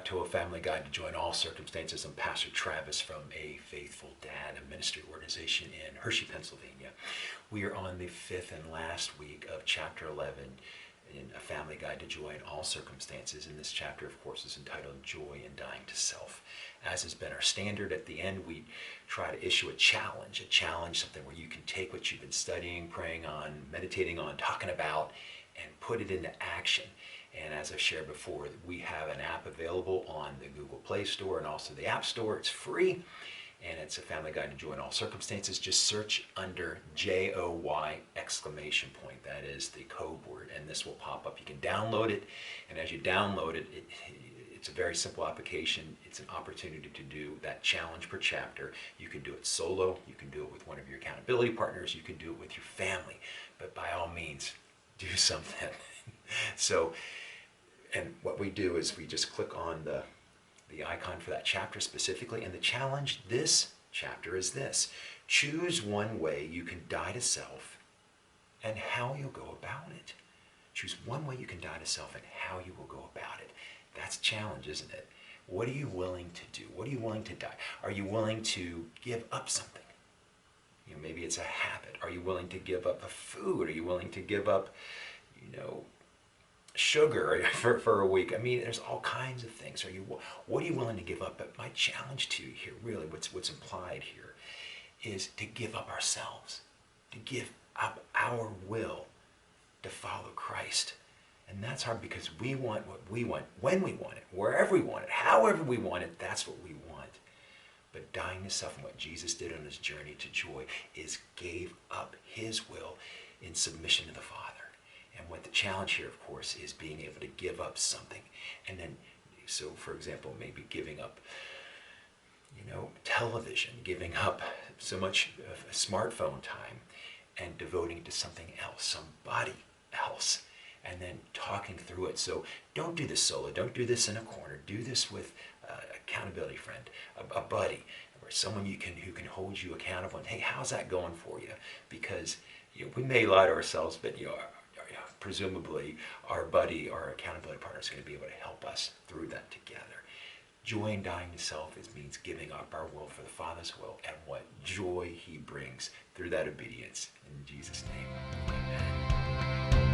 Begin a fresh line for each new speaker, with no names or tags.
back to A Family Guide to Joy in All Circumstances. I'm Pastor Travis from A Faithful Dad, a ministry organization in Hershey, Pennsylvania. We are on the fifth and last week of chapter 11 in A Family Guide to Joy in All Circumstances. And this chapter, of course, is entitled Joy in Dying to Self. As has been our standard, at the end we try to issue a challenge, something where you can take what you've been studying, praying on, meditating on, talking about, and put it into action. And as I've shared before, we have an app available on the Google Play Store and also the App Store. It's free, and it's A Family Guide to Joy in All Circumstances. Just search under JOY exclamation point. That is the code word, and this will pop up. You can download it, and as you download it, it's a very simple application. It's an opportunity to do that challenge per chapter. You can do it solo. You can do it with one of your accountability partners. You can do it with your family. But by all means, do something. So, and what we do is we just click on the icon for that chapter specifically, and the challenge this chapter is this: choose one way you can die to self and how you'll go about it. Choose one way you can die to self and how you will go about it. That's a challenge, isn't it? What are you willing to do? What are you willing to die? Are you willing to give up something? You know, maybe it's a habit. Are you willing to give up a food? Are you willing to give up, sugar for a week? I mean, there's all kinds of things. What are you willing to give up? But my challenge to you here, really, what's implied here, is to give up ourselves, to give up our will to follow Christ. And that's hard because we want what we want, when we want it, wherever we want it, however we want it. That's what we want. But dying to self, and what Jesus did on his journey to joy, is gave up his will in submission to the Father. And what the challenge here, of course, is being able to give up something. And then, so for example, maybe giving up, television, giving up so much of smartphone time and devoting it to something else, somebody else, and then talking through it. So don't do this solo. Don't do this in a corner. Do this with an accountability friend, a buddy, or someone who can hold you accountable. And hey, how's that going for you? Because we may lie to ourselves, but presumably our buddy, our accountability partner, is going to be able to help us through that together. Joy in dying to self means giving up our will for the Father's will, and what joy he brings through that obedience. In Jesus' name, amen.